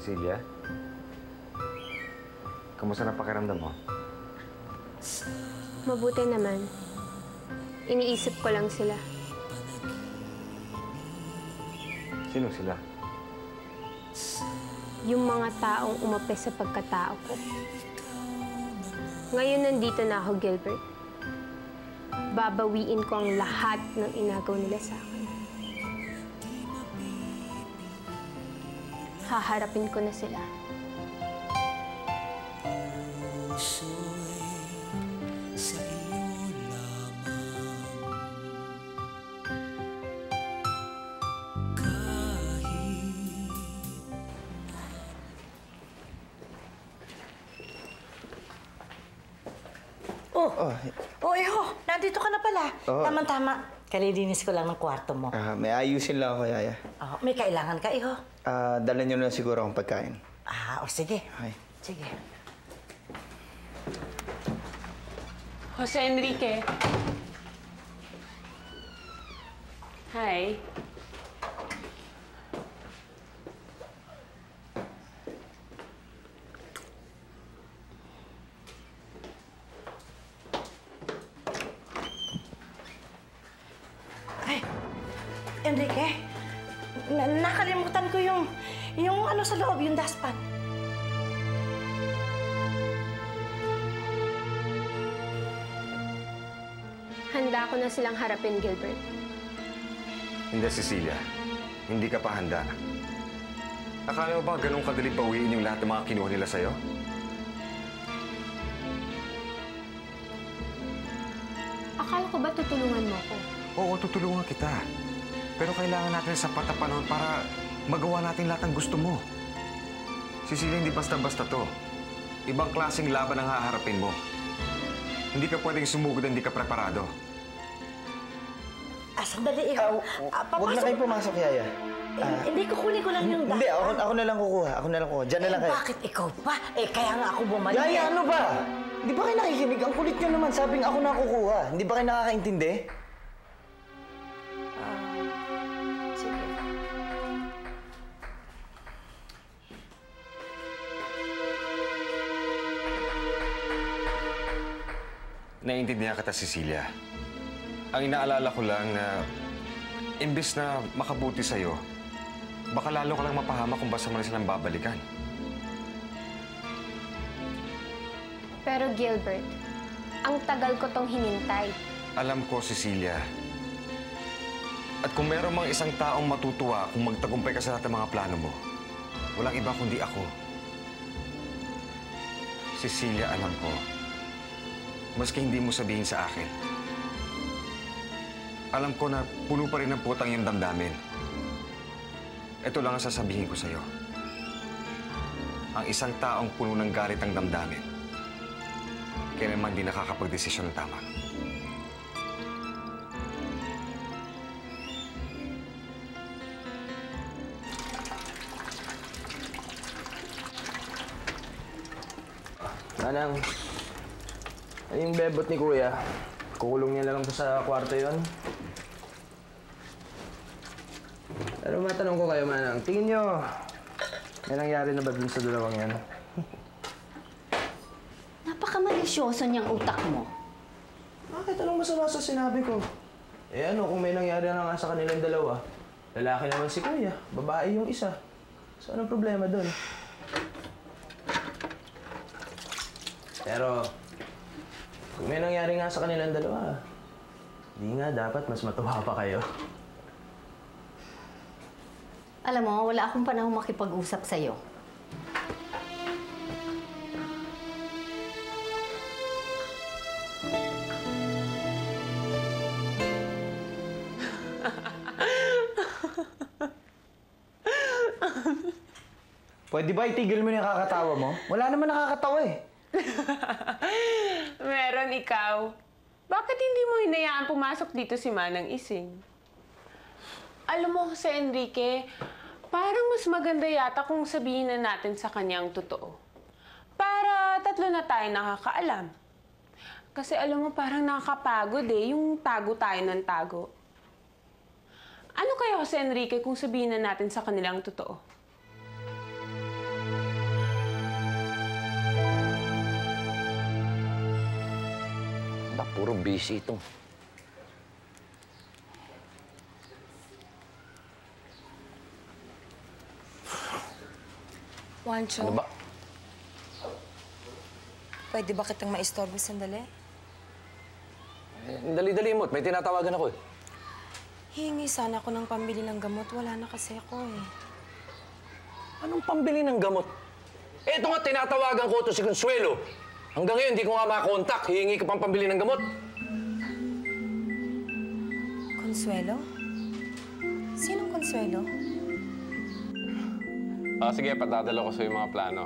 Cecilia? Kamusta na pakiramdam mo? Mabuti naman. Iniisip ko lang sila. Sino sila? Yung mga taong umapi sa pagkatao ko. Ngayon nandito na ako, Gilbert. Babawiin ko ang lahat ng inagaw nila sa akin. Haharapin ko na sila. Iho, nandito ka na pala. Tama-tama. Kalilinis ko lang ng kwarto mo. May ayusin lang ako, Yaya. May kailangan ka, Iho. Dala niyo na siguro akong pagkain. Sige. Ay. Sige. Jose Enrique. Hi. Enrique, nakalimutan ko yung ano sa loob, yung dustpan. Handa ko na silang harapin, Gilbert. Hindi, Cecilia. Hindi ka pa handa. Akala mo ba ganun kadali bawiin yung lahat ng mga kinuha nila sa'yo? Akala ko ba tutulungan mo ko? Oo, tutulungan kita. Pero kailangan natin sapat na panahon para magawa natin lahat ng gusto mo. Cecilia, hindi basta-basta to. Ibang klaseng laban ang haharapin mo. Hindi ka pwedeng sumugod na hindi ka preparado. Sandali, Iho. Huwag na kayo pumasok, Yaya. Hindi, kukunin ko lang yung dustpan. Hindi, ako na lang kukuha. Ako na lang kukuha. Diyan na lang kayo. Bakit ikaw pa? Kaya nga ako bumalik. Yaya, ano ba? Hindi ba kayo nakikinig? Ang kulit nyo naman. Sabing ako na kukuha. Hindi ba kayo nakakaintindi? Sige. Naiintindihan kita, Cecilia. Ang inaalala ko lang na imbes na makabuti sa'yo, baka lalo ka lang mapahamak kung basta mo na silang babalikan. Pero Gilbert, ang tagal ko tong hinintay. Alam ko, Cecilia. At kung meron mang isang taong matutuwa kung magtagumpay ka sa lahat ng mga plano mo, walang iba kundi ako. Cecilia, alam ko, maski hindi mo sabihin sa akin, alam ko na puno pa rin ng putang yung damdamin. Ito lang ang sasabihin ko sa'yo. Ang isang taong puno ng galit ang damdamin, kaya naman di nakakapag-desisyon ng tama. Manang, yung bebot ni Kuya, kukulong niya na lang po sa kwarto yon. Pero matanong ko kayo, Manang, tingin nyo, may nangyari na ba dun sa dalawang yan? Napaka-malisyoso niyang utak mo. Bakit? Anong masama sa sinabi ko? Ano, kung may nangyari na nga sa kanilang dalawa, lalaki naman si Kuya, babae yung isa. So, anong problema dun? Pero, kung may nangyari nga sa kanilang dalawa, di nga dapat mas matuwa pa kayo. Alam mo, wala akong panahon makipag-usap sa'yo. Pwede ba itigil mo yung kakatawa mo? Wala naman nakakatawa eh. Meron ikaw. Bakit hindi mo hinayaan pumasok dito si Manang Ising? Alam mo, Jose Enrique, parang mas maganda yata kung sabihin na natin sa kanya ang totoo. Para tatlo na tayo nakakaalam. Kasi alam mo, parang nakakapagod yung tago tayo ng tago. Ano kaya, Jose Enrique, kung sabihin na natin sa kanilang totoo? busy ito. Juancho, Ano ba? pwede ba kitang maistorbo sandali? Dali-dali mo. May tinatawagan ako eh. Hihingi sana ako ng pambili ng gamot. Wala na kasi ako eh. Anong pambili ng gamot? Eto nga, tinatawagan ko to si Consuelo. Hanggang ngayon, hindi ko nga makontak. Hihingi ka pang pambili ng gamot. Consuelo? Sinong Consuelo? Sige, patadala ko sa yung mga plano.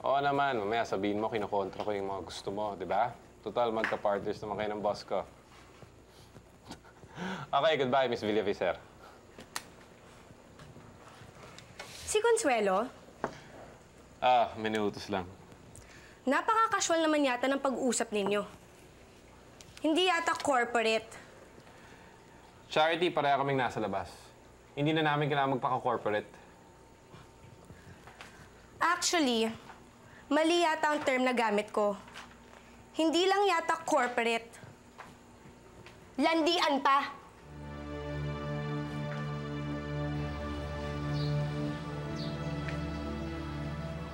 Oo naman, mamaya sabihin mo, kinukontra ko yung mga gusto mo, di ba? Total, magka-partners naman kayo ng boss ko. Okay, goodbye, Miss Villavicer. Si Consuelo, Minutos lang. napaka-casual naman yata ng pag-uusap ninyo. Hindi yata corporate. Charity, pareha kaming nasa labas. Hindi na namin kailangan magpaka-corporate. Actually, mali yata ang term na gamit ko. Hindi lang yata corporate. Landian pa.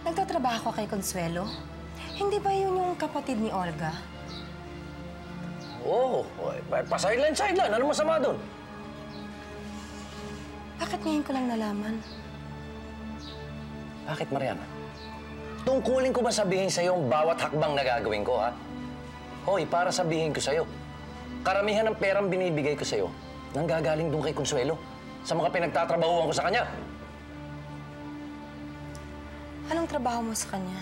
Nagtatrabaho ka kay Consuelo? Hindi ba yun yung kapatid ni Olga? Oo. Pa-sideline. Ano masama doon? Bakit ngayon ko lang nalaman? Bakit, Mariana? Tungkulin ko ba sabihin sa'yo ang bawat hakbang na gagawin ko, ha? Hoy, para sabihin ko sa'yo, karamihan ng perang binibigay ko sa'yo nanggagaling doon kay Consuelo sa mga pinagtatrabahuan ko sa kanya. Anong trabaho mo sa kanya?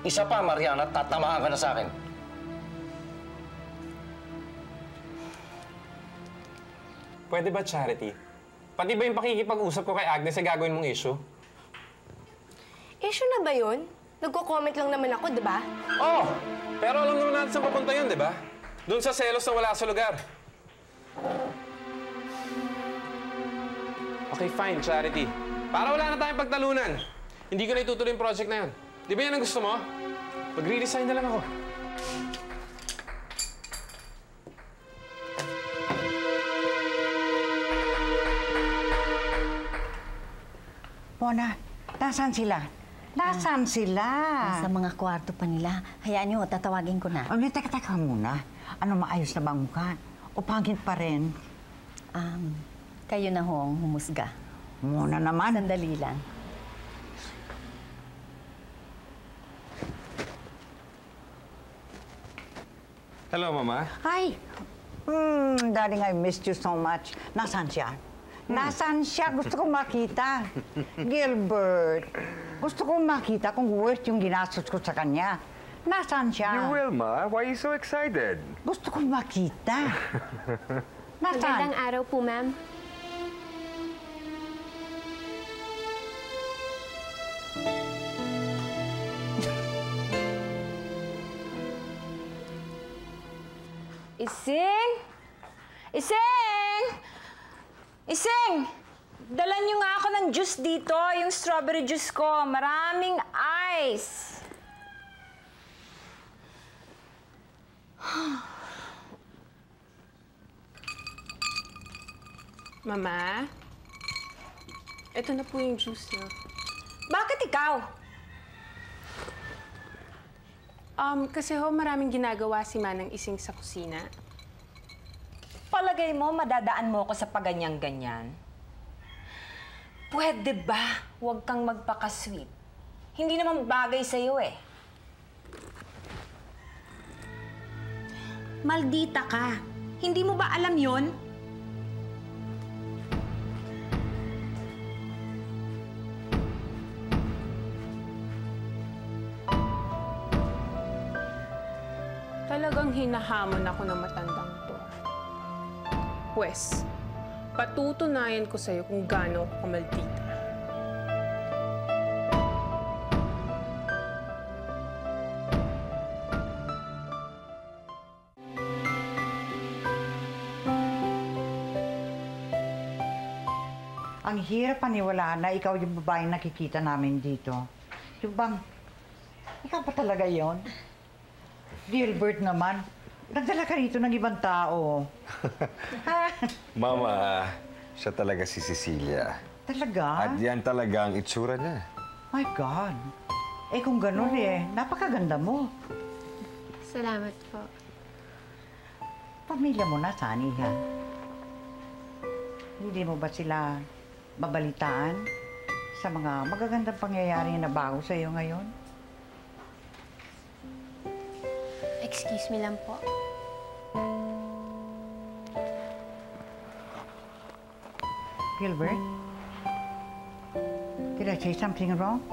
Isa pa, Mariana, tatamaan ka na sa akin. Pwede ba, Charity? Pati ba yung pakikipag-usap ko kay Agnes ay gagawin mong issue? Issue na ba yun? Nagko-comment lang naman ako, di ba? Oh! Pero alam naman natin saan papunta yun, di ba? Doon sa selos na wala sa lugar. Okay, fine, Charity. Para wala na tayong pagtalunan. Hindi ko na itutuloy yung project na yun. Di ba yan ang gusto mo? Magre-resign na lang ako. Mona, nasaan sila? Nasaan sila? Sa mga kwarto pa nila. Hayaan nyo, tatawagin ko na. Teka muna. Ano, maayos na bang mukha? O pangit pa rin? Kayo na hong humusga. Mona naman. Sandali lang. Hello, Mama. Hi. Darling, I missed you so much. Nasaan siya? Nasaan siya? Gusto ko makita. Gilbert, gusto ko makita kung worth yung ginastos ko sa kanya. Nasaan siya? You will, Ma. Why are you so excited? Gusto ko makita. Nasaan? Magandang araw po, ma'am. Ising! Ising! Ising! Dalan niyo nga ako ng juice dito, yung strawberry juice ko. Maraming ice. Mama, ito na po yung juice niyo. Bakit ikaw? Kasi maraming ginagawa si Manang Ising sa kusina. Palagay mo, madadaan mo ako sa paganyan-ganyan? Pwede ba huwag kang magpaka-sweet? Hindi naman bagay sa'yo eh. Maldita ka. Hindi mo ba alam yon? Talagang hinahamon ako ng matandang to. Pwes, patutunayan ko sa'yo kung gaano ako kamaldita. Ang hirap paniwalaan na ikaw yung babaeng nakikita namin dito. Yung bang Ikaw pa talaga yon? Gilbert naman, nagdala ka rito ng ibang tao. Mama, siya talaga si Cecilia. Talaga? At yan talaga ang itsura niya. My God. Eh kung ganun napakaganda mo. Salamat po. Pamilya mo na, Sunny, ha? Hindi mo ba sila babalitaan sa mga magagandang pangyayari na bago sa iyo ngayon? Excuse me lang po. Gilbert? Did I say something wrong?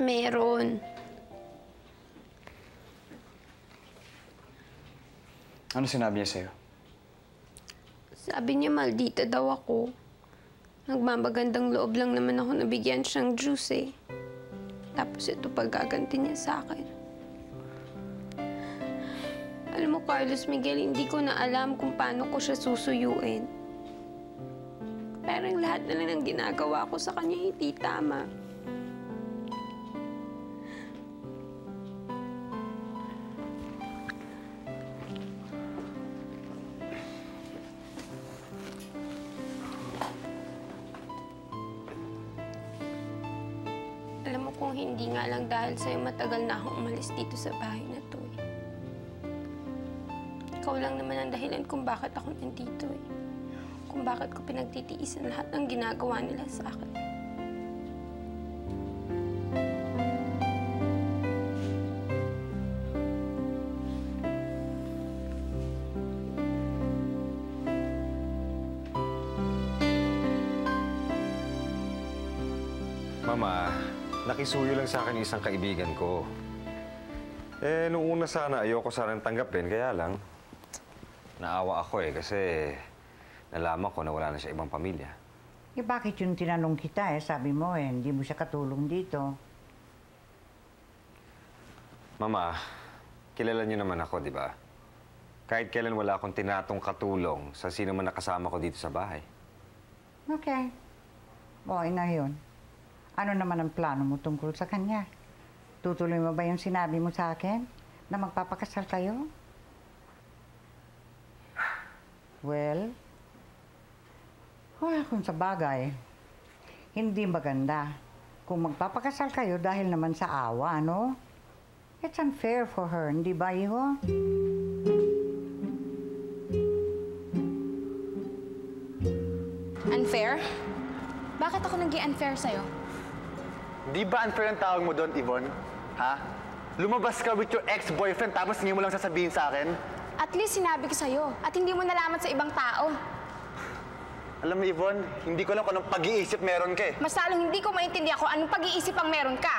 Meron. Ano sinabi niya sa'yo? Sabi niya maldita daw ako. Nagmamagandang loob lang naman ako nabigyan siyang juice eh. Tapos ito paggaganti niya sa akin. Alam mo, Carlos Miguel, hindi ko na alam kung paano ko siya susuyuin. Parang lahat na lang ng ginagawa ko sa kanya hindi tama. Alam mo kung hindi nga lang dahil sa'yo matagal na akong umalis dito sa bahay na to eh. Ikaw lang naman ang dahilan kung bakit ako nandito eh. Kung bakit ko pinagtitiisan lahat ng ginagawa nila sa akin. Mama, nakisuyo lang sa akin isang kaibigan ko. Eh, nung una sana, ayoko sanang tanggapin, kaya lang, naawa ako kasi nalaman ko na wala na siya ibang pamilya. Eh, bakit yung tinanong kita sabi mo hindi mo siya katulong dito. Mama, kilala niyo naman ako, di ba? Kahit kailan wala akong tinatong katulong sa sino man nakasama ko dito sa bahay. Okay. Na yun. Ano naman ang plano mo tungkol sa kanya? Tutuloy mo ba yung sinabi mo sa akin na magpapakasal kayo? Well, kung sa bagay, hindi maganda kung magpapakasal kayo dahil naman sa awa, no? It's unfair for her, hindi ba, Iho? Unfair? Bakit ako naging unfair sa'yo? Di ba unfair ang tawag mo doon, Yvonne? Ha? Lumabas ka with your ex-boyfriend tapos hindi mo lang sasabihin sa akin? At least sinabi ko sa'yo at hindi mo nalaman sa ibang tao. Alam mo, Yvonne, hindi ko alam kung anong pag-iisip meron ka Mas lalong hindi ko maintindihan kung anong pag-iisip ang meron ka.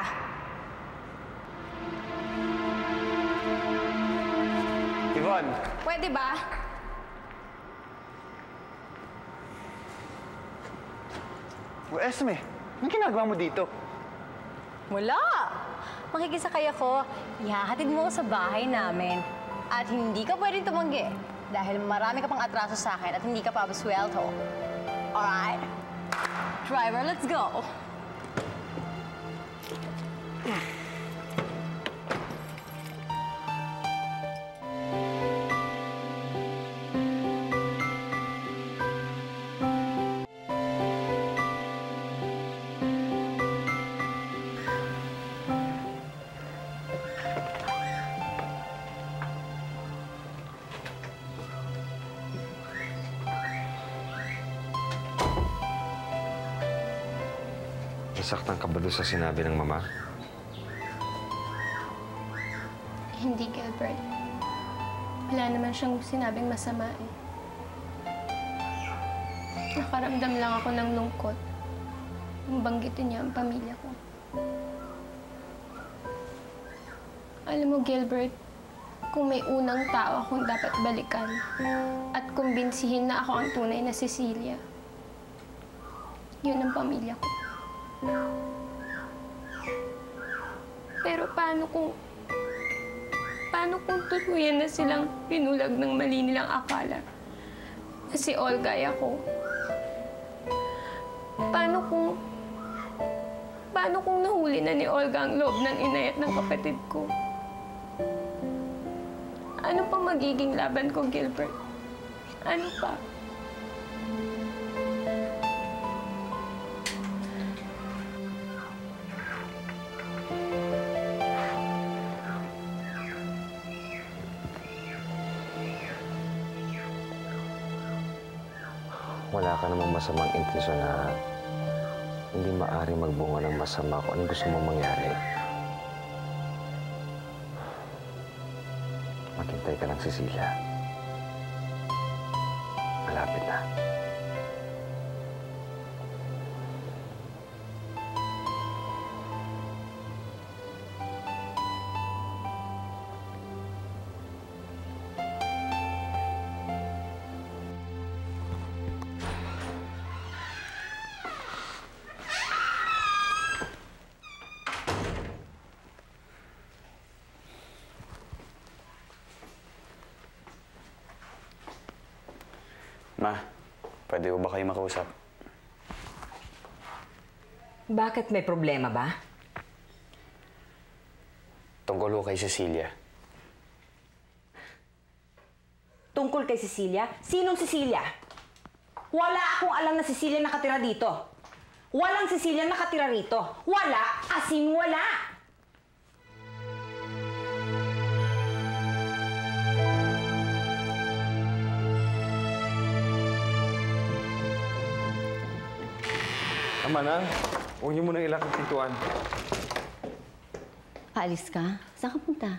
Yvonne! Pwede ba? Esme, anong ginagawa mo dito? Wala! Makikisakay ako, ihahatid mo ko sa bahay namin. At hindi ka pwedeng tumanggi dahil marami ka pang atraso sa akin at hindi ka pa absuelto. Alright? Driver, let's go! Nasaktan ka ba doon sa sinabi ng mama? Hindi, Gilbert. Wala naman siyang sinabing masama eh. Nakaramdam lang ako ng lungkot nung banggitin niya ang pamilya ko. Alam mo, Gilbert, kung may unang tao akong dapat balikan at kumbinsihin na ako ang tunay na Cecilia, yun ang pamilya ko. Pero paano kung tuluyan na silang pinulag ng mali nilang akala? na si Olga ay ako. Paano kung nahuli na ni Olga ang loob ng inay at ng kapatid ko? Ano pa magiging laban ko, Gilbert? Ano pa? Wala ka namang masamang intensyon na hindi maaari magbunga ng masama kung anong gusto mong mangyari. Maghintay ka lang, Cecilia. Malapit na. Ma, pwede ba kayo makausap? Bakit may problema ba? Tungkol ko kay Cecilia. Tungkol kay Cecilia? Sinong Cecilia? Wala akong alam na Cecilia nakatira dito. Walang Cecilia nakatira rito. Wala, as in wala. Tama na. Huwag niyo munang ilak ang pintuan. Paalis ka? Saan ka punta?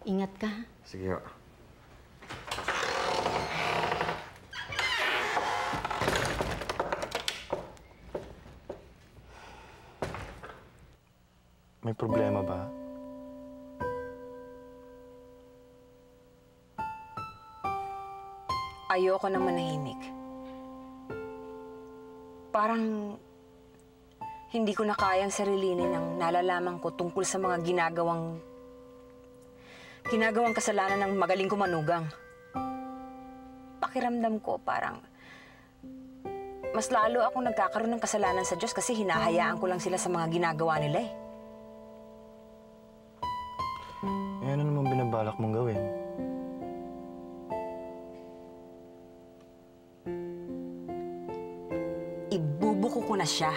Ingat ka. Sige ho. May problema ba? Ayoko nang manahimik. Parang hindi ko na kayang sarilinin ang nalalaman ko tungkol sa mga ginagawang kasalanan ng magaling ko manugang. Pakiramdam ko parang mas lalo akong nagkakaroon ng kasalanan sa Diyos kasi hinahayaan ko lang sila sa mga ginagawa nila eh. Eh, ano naman binabalak mong gawin? Ibubuko ko na siya.